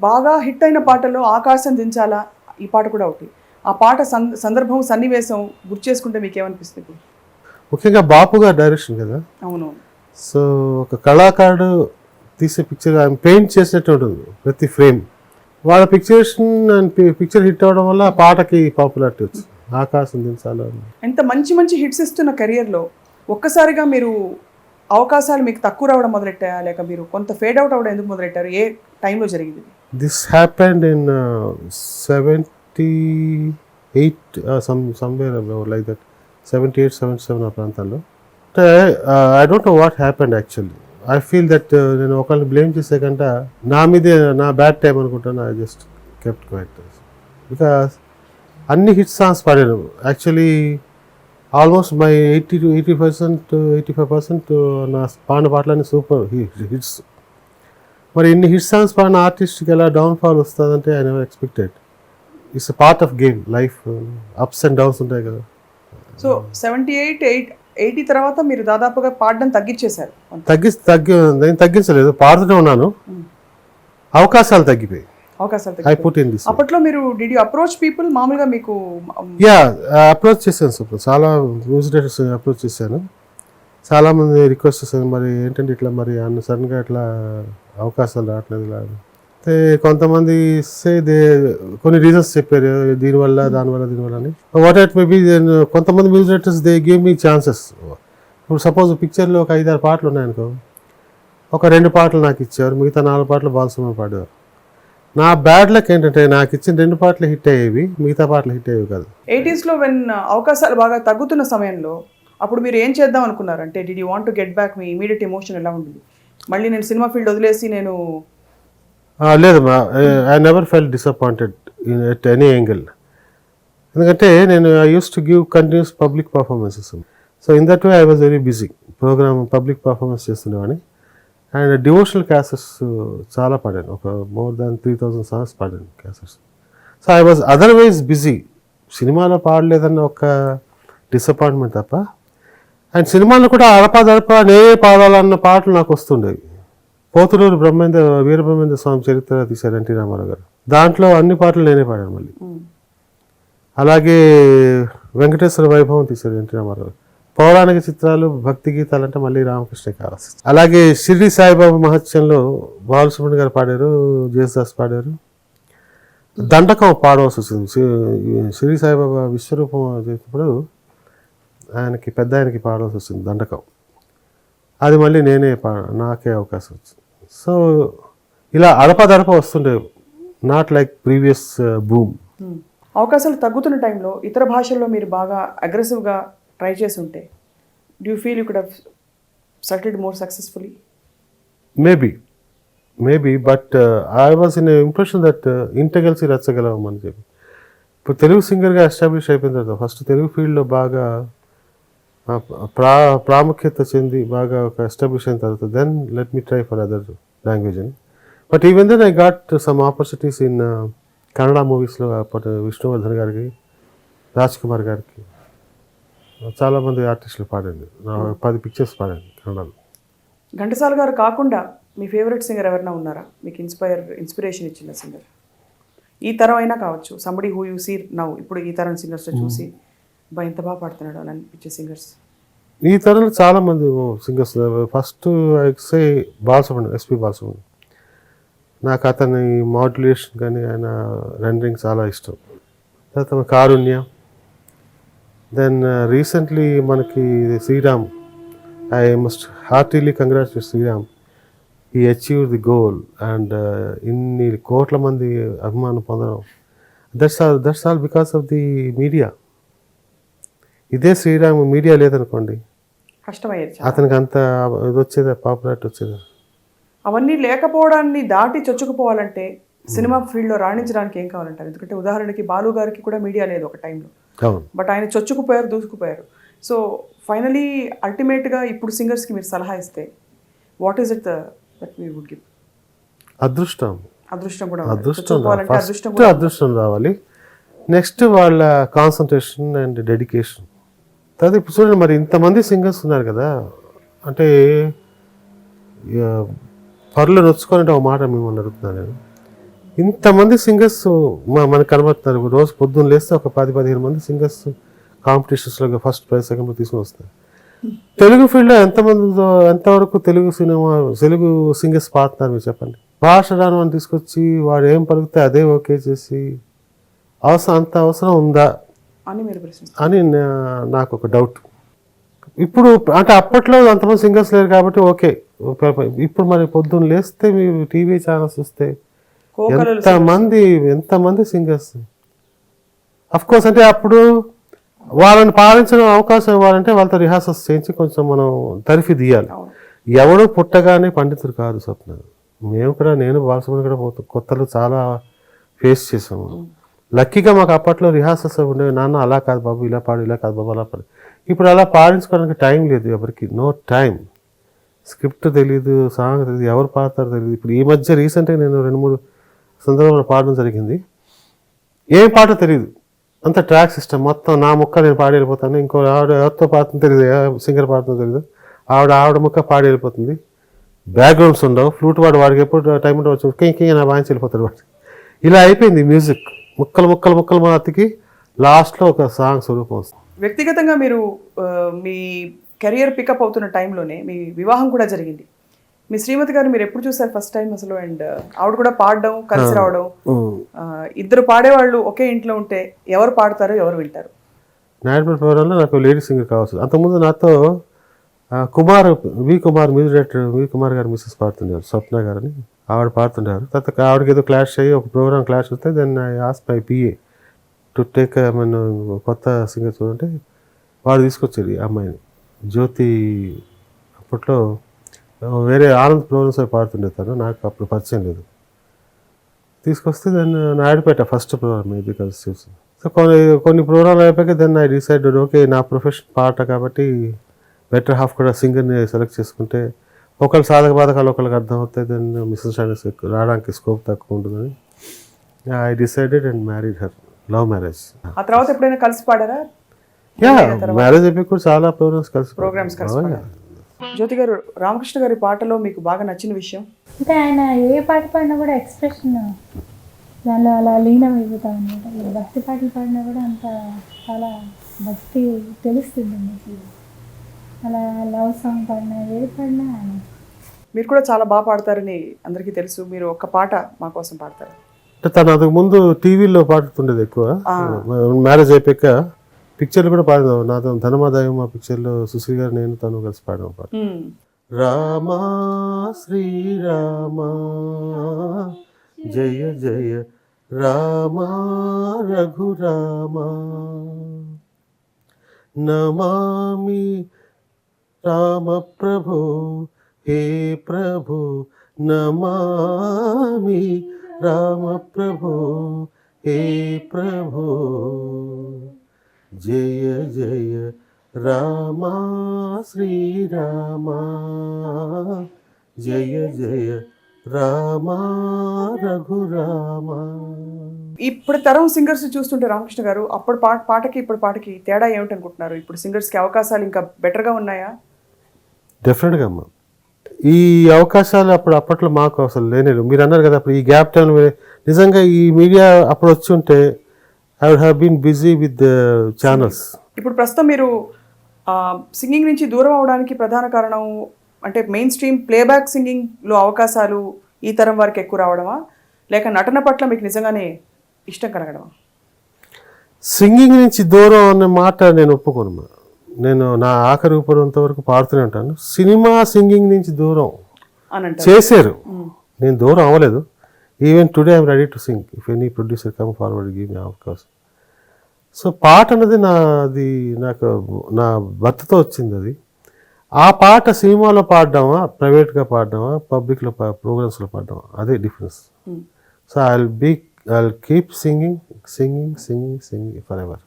బాగా హిట్ అయిన పాటల్లో ఆకాశం దించాలా ఈ పాట కూడా ఒకటి. ఆ పాట సందర్భం సన్నివేశం గుర్తు చేసుకుంటే మీకు ఏమనిపిస్తుంది ఇప్పుడు? ముఖ్యంగా బాపు గారు డైరెక్షన్ కదా. అవును. సో ఒక కళాకారుడు తీసే పిక్చర్ ఆయన పెయింట్ చేసినట్టు ఉంటుంది ప్రతి ఫ్రేమ్. వాళ్ళ పిక్చర్ హిట్ అవ్వడం వల్ల ఆ పాటకి పాపులారిటీ వచ్చింది. ఆకాశం దించాలి. ఎంత మంచి మంచి హిట్స్ ఇస్తున్న కెరియర్లో ఒక్కసారిగా మీరు అవకాశాలు మీకు తక్కువ రావడం మొదలెట్టాయా, లేక మీరు కొంత ఫేడ్ అవుట్ అవ్వడం ఎందుకు మొదలెట్టారు? ఏ టైంలో జరిగింది? This happened in 78 somewhere like that, 78, 77 ఆ ప్రాంతాల్లో. అంటే I don't know what happened actually. I feel that నేను ఒకరిని బ్లేమ్ చేసే కంటే నా మీదే నా బ్యాడ్ టైం అనుకుంటాను. I just kept quiet because అన్ని హిట్ సాంగ్స్ పాడాను. యాక్చువల్లీ ఆల్మోస్ట్ మై 85% నా పాడిన పాటలన్నీ సూపర్ హిట్స్. మరి ఇన్ని హిట్ సాంగ్స్ పాడిన ఆర్టిస్ట్కి ఎలా డౌన్ఫాల్ వస్తుందంటే I never expected. It's a part of game. Life ups and downs ఉంటాయి కదా. సో 78, 80 తర్వాత మీరు దాదాపుగా పాడడం తగ్గించేశారు. నేను తగ్గించలేదు, పాడుతూనే ఉన్నాను. అవకాశాలు తగ్గిపోయి. అప్పట్లో మీరు డిడ్ యు అప్రోచ్ పీపుల్? మామూలుగా మీకు అప్రోచ్ చేశాను. చాలా మ్యూజిక్ డైరెక్టర్స్ అప్రోచ్ చేశాను. చాలామంది రిక్వెస్ట్ చేశాను, మరి ఏంటంటే ఇట్లా మరి సడన్గా ఇట్లా అవకాశాలు రావట్లేదు ఇలా. కొంతమంది కొన్ని రీజన్స్ చెప్పారు, దీనివల్ల దానివల్ల అని. వాట్ ఎట్ మేబీ కొంతమంది music directors they give me chances. ఇప్పుడు సపోజ్ పిక్చర్లో ఒక 5-6 పాటలు ఉన్నాయనుకో, ఒక 2 పాటలు నాకు ఇచ్చారు, మిగతా 4 పాటలు బాలసుబ్రహ్మణ్యం పాడేవారు. నా బ్యాడ్ లక్ ఏంటంటే నాకు ఇచ్చిన 2 పాటలు హిట్ అయ్యేవి, మిగతా పాటలు హిట్ అయ్యేవి కాదు. 80s లో వెన్ అవకాశాలు బాగా తగ్గుతున్న సమయంలో అప్పుడు మీరు ఏం చేద్దాం అనుకున్నారు? అంటే did you want to get back? మీ ఇమీడియట్ ఎమోషన్ ఎలా ఉంటుంది? మళ్ళీ నేను సినిమా ఫీల్డ్ వదిలేసి నేను లేదు, I never felt disappointed at any angle. ఎందుకంటే నేను I use to give continuous public performances. So in that way I was very busy. Programme public performance చేస్తుండేవాడిని. అండ్ డివోషనల్ క్యాసెట్స్ చాలా పాడాను, ఒక మోర్ దాన్ 3000 సాంగ్స్ పాడాను cassettes. So I was otherwise busy. సినిమాలో పాడలేదన్న ఒక డిసప్పాయింట్మెంట్ తప్ప. And సినిమాలో కూడా అడపాదడప నేనే పాడాలన్న పాటలు నాకు వస్తుండేవి. పోతులూరు వీరబ్రహ్మేంద్ర స్వామి చరిత్ర తీశారు ఎన్టీ రామారావు గారు. దాంట్లో అన్ని పాటలు నేనే పాడాను మళ్ళీ. అలాగే వెంకటేశ్వర వైభవం తీశారు ఎన్టీ రామారావు. పౌరాణిక చిత్రాలు, భక్తి గీతాలు అంటే మళ్ళీ రామకృష్ణ కావాల్సి. అలాగే షిరిడి సాయిబాబా మహత్యంలో బాలసుబ్రహ్మణ్యం గారు పాడారు, జేసుదాస్ పాడారు. దండకం పాడవలసి వచ్చింది. షిరిడి సాయిబాబా విశ్వరూపం చేసినప్పుడు పెద్ద ఆయనకి పాడవలసి వచ్చింది దండకం. అది మళ్ళీ నాకే అవకాశం వచ్చింది. సో ఇలా అడపదడప వస్తుండే, నాట్ లైక్ ప్రీవియస్ బూమ్. అవకాశాలు తగ్గుతున్న టైంలో ఇతర భాషల్లో మీరు బాగా అగ్రెసివ్గా ట్రై చేసి ఉంటే, do you feel you could have settled more successfully? Maybe but I was in impression that ఇంట కలిసి రచ్చగలవం అని చెప్పి. ఇప్పుడు తెలుగు సింగర్గా ఎస్టాబ్లిష్ అయిపోయిన తర్వాత ఫస్ట్ తెలుగు ఫీల్డ్లో బాగా ప్రాముఖ్యత చెంది బాగా ఒక ఎస్టాబ్లిష్ అయిన తర్వాత then let me try for other language అని. But even then I got some opportunities in Kannada మూవీస్లో. అప్పటి విష్ణువర్ధన్ గారికి, రాజ్ కుమార్ గారికి, చాలామంది ఆర్టిస్టులు పాడండి. 10 పిక్చర్స్ పాడండి కన్నడలో. ఘంటసాల గారు కాకుండా మీ ఫేవరెట్ సింగర్ ఎవరైనా ఉన్నారా? మీకు ఇన్స్పిరేషన్ ఇచ్చిన సింగర్ ఈ తరం అయినా కావచ్చు, somebody who you see now, ఇప్పుడు ఈ తరం సింగర్స్లో చూసి బా ఎంత బాగా పాడుతున్నాడు అని అనిపించే సింగర్స్? ఈ తరంలో చాలామంది singers. First I say Balasubrahmanyam, SP Balasubrahmanyam. నాకు అతని మాడ్యులేషన్ కానీ ఆయన రెండరింగ్ చాలా ఇష్టం. తర్వాత కారుణ్య. దెన్ రీసెంట్లీ మనకి Sriram. I must heartily congratulate Sriram. He achieved the goal and ఇన్ని కోట్ల మంది అభిమానం పొందడం. That's all because of the media. ఇదే శ్రీరామ్ మీడియా లేదనుకోండి, కష్టమయ్యేది. అతనికి అంత ఇది వచ్చేదా, పాపులారిటీ వచ్చేదా? అవన్నీ లేకపోవడాన్ని దాటి చొచ్చుకుపోవాలంటే సినిమా ఫీల్డ్లో రాణించడానికి ఏం కావాలంటారు? ఎందుకంటే ఉదాహరణకి బాలు గారికి కూడా మీడియా లేదు ఒక టైంలో, బట్ ఆయన చొచ్చుకుపోయారు, దూసుకుపోయారు. సో ఫైనలీ అల్టిమేట్గా ఇప్పుడు సింగర్స్కి మీరు సలహా ఇస్తే what is it that we would give? అదృష్టం కూడా, అదృష్టం రావాలి. నెక్స్ట్ వాళ్ళ కాన్సన్ట్రేషన్ అండ్ డెడికేషన్. తర్వాత ఇప్పుడు చూడండి, మరి ఇంతమంది సింగర్స్ ఉన్నారు కదా, అంటే పరులు నొచ్చుకొని ఒక మాట మిమ్మల్ని అడుగుతున్నాను నేను. ఇంతమంది సింగర్స్ మనకు కనబడుతున్నారు. రోజు పొద్దున్న లేస్తే ఒక 10-15 మంది సింగర్స్ కాంపిటీషన్స్లో ఫస్ట్ ప్రైజ్ సెకండ్ ప్రైజ్ తీసుకుని వస్తారు. తెలుగు ఫీల్డ్లో ఎంతవరకు తెలుగు సింగర్స్ పాడుతున్నారు మీరు చెప్పండి. భాష రాను అని తీసుకొచ్చి వాడు ఏం పలికితే అదే ఓకే చేసి అంత అవసరం ఉందా అని మీరు ప్రశ్న అని నాకు ఒక డౌట్. ఇప్పుడు అంటే అప్పట్లో అంతమంది సింగర్స్ లేరు కాబట్టి ఓకే. ఇప్పుడు మరి పొద్దున్న లేస్తే మీరు టీవీ ఛానల్స్ చూస్తే ఎంతమంది సింగర్స్. అఫ్ కోర్స్ అంటే అప్పుడు వాళ్ళని పాడించడం అవకాశం ఇవ్వాలంటే వాళ్ళతో రిహార్సల్స్ చేయించి కొంచెం మనం తరిఫి తీయాలి. ఎవడో పుట్టగానే పండితుడు కాదు స్వప్న. మేము కూడా, నేను బాలసుబ్రహ్మణ్యం కూడా కొత్తలు చాలా ఫేస్ చేసాము. లక్కీగా మాకు అప్పట్లో రిహార్సల్స్ ఉండేవి. నాన్న అలా కాదు బాబు ఇలా పాడు, ఇలా కాదు బాబు అలా పాడు. ఇప్పుడు అలా పాడించుకోవడానికి టైం లేదు ఎవరికి, నో టైం. స్క్రిప్ట్ తెలియదు, సాంగ్ తెలియదు, ఎవరు పాడతారో తెలియదు. ఇప్పుడు ఈ మధ్య రీసెంట్గా నేను 2-3 సందర్భంలో పాడడం జరిగింది. ఏం పాట తెలియదు, అంత ట్రాక్ సిస్టమ్ మొత్తం. నా ముక్క నేను పాడి వెళ్ళిపోతాను, ఇంకో ఆవిడ ఎవరితో పాడుతుందో తెలియదు, సింగర్ పాడుతుందో తెలియదు, ఆవిడ ముక్క పాడి వెళ్ళిపోతుంది. బ్యాక్గ్రౌండ్స్ ఉండవు, ఫ్లూట్ వాడికి ఎప్పుడు టైం ఉంటే వచ్చి ఇంకే నా వాయించి వెళ్ళిపోతాడు వాడు. ఇలా అయిపోయింది మ్యూజిక్. ముక్కలు అతికి లాస్ట్లో ఒక సాంగ్ స్వరూపం వస్తుంది. వ్యక్తిగతంగా మీరు మీ కెరియర్ పికప్ అవుతున్న టైంలోనే మీ వివాహం కూడా జరిగింది. మీ శ్రీమతి గారు మీరు ఎప్పుడు చూసారు ఫస్ట్ టైం అసలు? అండ్ ఆవిడ కూడా పాడడం, కలిసి రావడం, ఇద్దరు పాడేవాళ్ళు ఒకే ఇంట్లో ఉంటే ఎవరు పాడతారు, ఎవరు వింటారు? నాయుడుపేట ప్రోగ్రాంలో నాకు లేడీ సింగర్ కావచ్చు. అంతకుముందు నాతో వి కుమార్ మ్యూజిక్ డైరెక్టర్ వి కుమార్ గారు మిస్సెస్ పాడుతుండేవారు, స్వప్న గారని. ఆవిడ పాడుతుండేవారు. తర్వాత ఆవిడకి ఏదో క్లాష్ అయ్యి ఒక ప్రోగ్రామ్ క్లాష్ వస్తే then I ask my PA to take కొత్త సింగర్ చూడంటే వాడు తీసుకొచ్చారు ఈ అమ్మాయిని. జ్యోతి అప్పట్లో వేరే ఆనంద్ ప్రోగ్రామ్స్ పాడుతుండే తను, నాకు అప్పుడు పరిచయం లేదు. తీసుకొస్తే దాన్ని నాయుడుపేట ఫస్ట్ ప్రోగ్రామ్ ఇది కలిసి చూసి. సో కొన్ని ప్రోగ్రాంలు అయిపోయాక దెన్ ఐ డిసైడెడ్ ఓకే నా ప్రొఫెషన్ పాట కాబట్టి బెటర్ హాఫ్ కూడా సింగర్ని సెలెక్ట్ చేసుకుంటే ఒకళ్ళు సాధక బాధకాలు ఒకళ్ళకి అర్థం అవుతాయి, దెన్ మిస్అండర్స్టాండింగ్స్ రావడానికి స్కోప్ తక్కువ ఉంటుందని I decided and married her. Love marriage. ఆ తర్వాత ఎప్పుడైనా కలిసి పాడారా? మ్యారేజ్ అయిపోయి కూడా చాలా ప్రోగ్రామ్స్ కలిసి. జ్యోతి గారు, రామకృష్ణ గారి పాటలో మీకు బాగా నచ్చిన విషయం? అంటే ఆయన ఏ పాట పాడినా కూడా ఎక్స్ప్రెషన్ దానిలో అలా లీనం అయిపోతా అనమాట. భక్తి పాటలు పాడినా కూడా అంత చాలా భక్తి తెలుస్తుంది మీకు. అలా లవ్ సాంగ్ పాడినా ఏది పాడినా మీరు కూడా చాలా బాగా పాడతారని అందరికీ తెలుసు. మీరు ఒక్క పాట మా కోసం పాడతారు? తను అంతకు ముందు టీవీలో పాడుతుండేది ఎక్కువ. మ్యారేజ్ అయిపోయాక పిక్చర్లు కూడా పాడదాం. నాతో ధనమాదాయం మా పిక్చర్లో సుశ్రీ గారు నేను తను కలిసి పాడాం పాట. రామా శ్రీరామా జయ జయ రామా రఘురామా నమామి రామ ప్రభు హే ప్రభు నమామి రామ ప్రభు హే ప్రభు జయ జయ రామా శ్రీరామా జయ జయ రామా రఘురామా. ఇప్పుడు తరం సింగర్స్ చూస్తుంటే రామకృష్ణ గారు, అప్పుడు పాటకి ఇప్పుడు పాటకి తేడా ఏమిటనుకుంటున్నారు? ఇప్పుడు సింగర్స్కి అవకాశాలు ఇంకా బెటర్గా ఉన్నాయా? డెఫినెట్గా అమ్మా. ఈ అవకాశాలు అప్పట్లో మాకు అసలు లేనేరు. మీరు అన్నారు కదా అప్పుడు ఈ గ్యాప్ టైం, నిజంగా ఈ మీడియా అప్పుడు వచ్చి ఉంటే I would have been busy with channels. ఇప్పుడు ప్రస్తుతం మీరు సింగింగ్ నుంచి దూరం అవడానికి ప్రధాన కారణం అంటే మెయిన్ స్ట్రీమ్ ప్లేబ్యాక్ సింగింగ్లో అవకాశాలు ఈ తరం వారికి ఎక్కువ రావడమా, లేక నటన పట్ల మీకు నిజంగానే ఇష్టం కలగడమా? సింగింగ్ నుంచి దూరం అనే మాట నేను ఒప్పుకోను. నేను నా ఆఖరి ఊపిరినంత వరకు పాడుతూనే ఉంటాను. సినిమా సింగింగ్ నుంచి దూరం చేశారు, నేను దూరం అవ్వలేదు. Even today I'm ready to sing if any producer come forward give me అవకాశం. సో పాట అనేది నాకు నా భర్తతో వచ్చింది. అది ఆ పాట సినిమాలో పాడడామా, ప్రైవేట్గా పాడడామా, పబ్లిక్లో ప్రోగ్రామ్స్లో పాడడామా, అదే difference. So I will keep singing for ever.